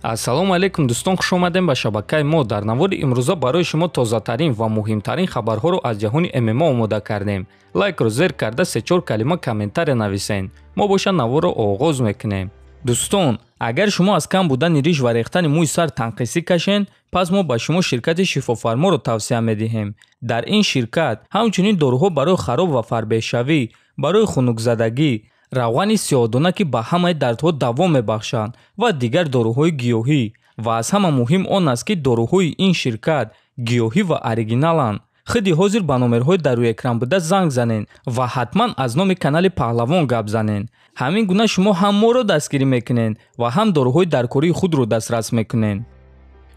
ассалому алайкум дӯстон, хуш омадем ба шабакаи мо. Дар навори имрӯза барои шумо тозатарин ва муҳимтарин хабарҳоро аз ҷаҳони ММА омода кардем. Лайкро зер карда 3-4 калима комментария нависен. мо боша наворро оғоз мекунем. дӯстон, агар шумо аз кам будани риш ва рехтани мӯи сар танқисӣ кашен, пас мо ба шумо ширкати шифофарморо тавсия медиҳем. дар ин ширкат ҳамчунин дороҳо барои хароб ва фарбеҳшавӣ, барои хунукзадагӣ, равғани сиёҳдона ки ба ҳамаи дардҳо даво мебахшанд ва дигар дороҳои гиёҳӣ. ва аз ҳама муҳим он аст ки дороҳои ин ширкат гиёҳӣ ва оригиналанд. хиди ҳозир ба номерҳои дар рӯи экран буда занг занен ва ҳатман аз номи канали Паҳлавон гап занен. ҳамин гуна шумо ҳам моро дастгирӣ мекунед ва ҳам дороҳои даркории худро дастрас мекунед.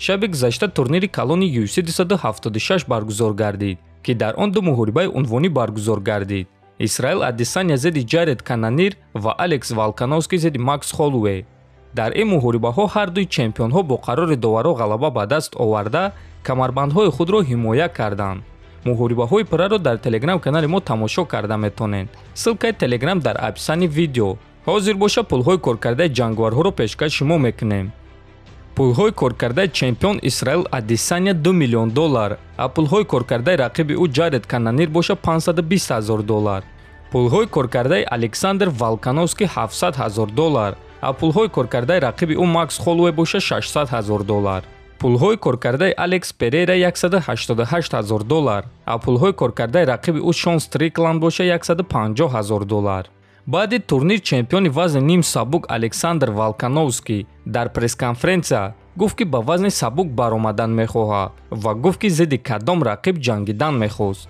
шаби гузашта турнири калони UFC 276 баргузор гардид, ки дар он ду муҳорибаи унвонӣ баргузор гардид. Исраил Адесанья зидди Ҷаред Канонир ва Алекс Волкановский зидди Макс Холлоуэй. дар ин муҳорибаҳо ҳар дуи чемпионҳо бо қарори доваро ғалаба ба даст оварда камарбандҳои худро ҳимоя карданд. муҳорибаҳои пурраро дар телеграм-канали мо тамошо карда метонед. ссилкаи телеграм дар описани видео. ҳозир боша пулҳои коркардаи ҷангварҳоро пешкаш шумо мекунем. пулҳои коркардаи чемпион Исраил Адесанья $2 миллион, а пулҳои коркардаи рақиби ӯ Ҷаред Канонир боша $520,000. пулҳои коркардаи Александр Волкановский $700,000, а пулҳои коркардаи рақиби ӯ Макс Холлоуэй боша $600,000. пулҳои коркардаи Алекс Перейра $188,000, а пулҳои коркардаи рақиби ӯ Шон Стрикланд боша $150,000. баъди турнир чемпиони вазни ним сабук Александр Волкановский дар пресс-конференсия гуфт ки ба вазни сабук баромадан мехоҳад ва гуфт ки зидди кадом рақиб ҷангидан мехост.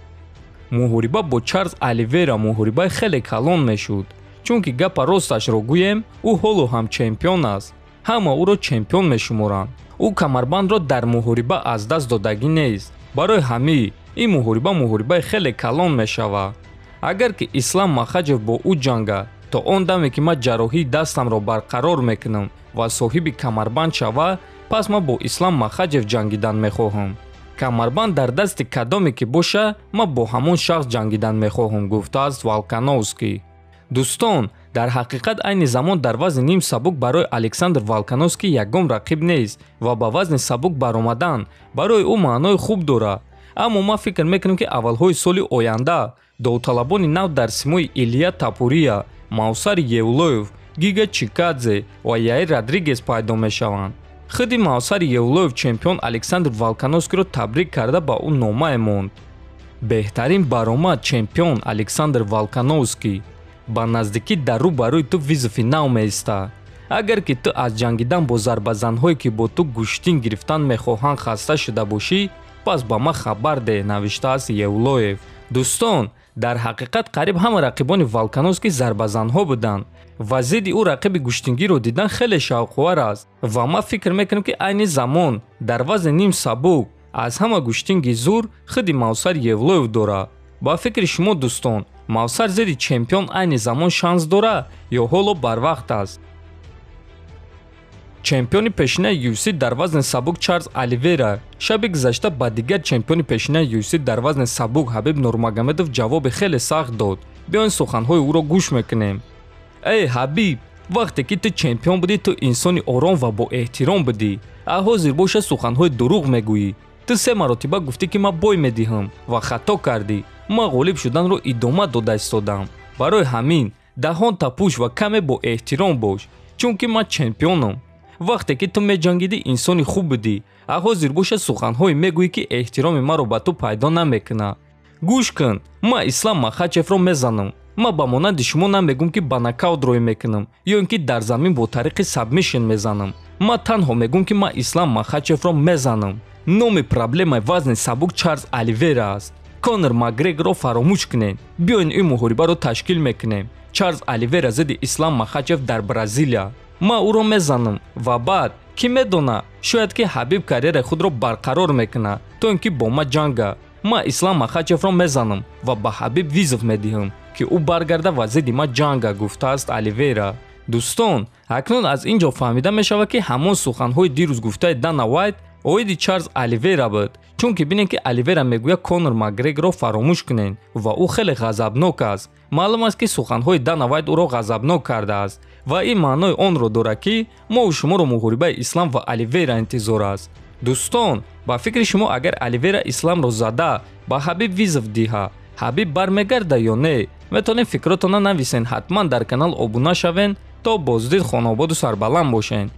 муҳориба бо Чарлз Оливейра муҳорибаи хеле калон мешуд, чунки гапа росташро гӯем, ӯ ҳоло ҳам чемпион аст. ҳама ӯро чемпион мешуморанд. ӯ камарбандро дар муҳориба аз даст додагӣ нест. барои ҳамин ин муҳорибаи хеле калон мешавад. агар ки Ислам Махаҷев бо ӯ ҷанга, то он даме ки ман ҷарроҳии дастамро барқарор мекунам ва соҳиби камарбанд шава, пас ман бо Ислам Махаҷев ҷангидан мехоҳам. камарбанд дар дасти кадоме ки боша, ман бо ҳамон шахс ҷангидан мехоҳам, гуфтааст Волкановский. дӯстон, дар ҳақиқат айни замон дар вазни ним сабук барои Александр Волкановский ягон рақиб нест ва ба вазни сабук баромадан барои ӯ маънои хуб дорад. аммо ман фикр мекунам ки аввалҳои соли оянда довталабони нав дар симои Илия Тапурия, Мавсар Евлоев, Гига Чикадзе ва Яир Родригес пайдо мешаванд. хиди Мавсар Евлоев чемпион Александр Волкановскийро табрик карда ба ӯ номае монд. беҳтарин баромад чемпион Александр Волкановский. ба наздикӣ дар рӯ барои ту визофи нав меиста. агар ки ту аз ҷангидан бо зарбазанҳое ки бо ту гӯштин гирифтан мехоҳанд хаста шуда бошӣ, пас ба ман хабар деҳ, навиштааст Евлоев. дӯстон, дар ҳақиқат қариб ҳама рақибони Волкановский зарбазанҳо буданд ва зидди ӯ рақиби гӯштингиро дидан хеле шавқовар аст ва ман фикр мекунам ки айни замон дар вазни ним сабук аз ҳама гӯштинги зур хиди Мавсар Евлоев дорад. ба фикри шумо дӯстон, Мавсар зидди чемпион айни замон шанс дорад ё ҳоло барвақт аст? чемпиони пешинаи UFC дар вазни сабук Чарлз Оливейра шаби гузашта ба дигар чемпиони пешинаи UFC дар вазни сабук Ҳабиб Нурмагомедов ҷавоби хеле сахт дод. биён суханҳои ӯро гӯш мекунем. эй Ҳабиб, вақте ки ту чемпион будӣ, ту инсони ором ва бо эҳтиром будӣ, а ҳозир боша суханҳои дурӯғ мегӯӣ. ту 3 маротиба гуфтӣ ки ман бой медиҳам ва хато кардӣ. ман ғолиб шуданро идома дода истодам. барои ҳамин даҳонта пӯш ва каме бо эҳтиром бош, чунки ман чемпионам. вақте ки ту меҷангидӣ инсони хуб будӣ, а ҳозир боша суханҳое мегӯӣ ки эҳтироми маро ба ту пайдо намекунад. гӯш кун, ман Ислам Махачевро мезанам. ман ба монанди шумо намегӯм ки ба нокаут рой мекунам ё ин ки дар замин бо тариқи сабмишн мезанам. ман танҳо мегӯм ки ман Ислам Махачевро мезанам. номи проблемаи вазни сабук Чарлз Оливейра аст. Конор Макгрегорро фаромӯш кунед. биёин ин муҳорибаро ташкил мекунем. Чарлз Оливейра зидди Ислам Махачев дар Бразилия. ман ӯро мезанам ва баъд ки медона, шояд ки Ҳабиб карьераи худро барқарор мекунад то ин ки бо ман ҷанга. ман Ислам Махачевро мезанам ва ба Ҳабиб визов медиҳам ки ӯ баргарда ва зидди ман ҷанга, гуфтааст Оливейра. дӯстон, акнун аз ин ҷо фаҳмида мешавад ки ҳамон суханҳои дирӯз гуфтаи Дана Вайт оиди Чарлз Оливейра буд, чунки бинед ки Оливейра мегӯяд Конор Макгрегорро фаромӯш кунед ва ӯ хеле ғазабнок аст. маълум аст ки суханҳои Дана Вайт ӯро ғазабнок кардааст ва ин маънои онро дорад ки мо шуморо муҳорибаи ислам ва Оливера интизор аст. дӯстон, ба фикри шумо агар Оливера исламро зада ба Ҳабиб визов диҳа, Ҳабиб бармегарда ё не? Метавонед фикротона нависен, ҳатман дар канал обуна шавен то боздид Хонободу Сарбаланд бошен.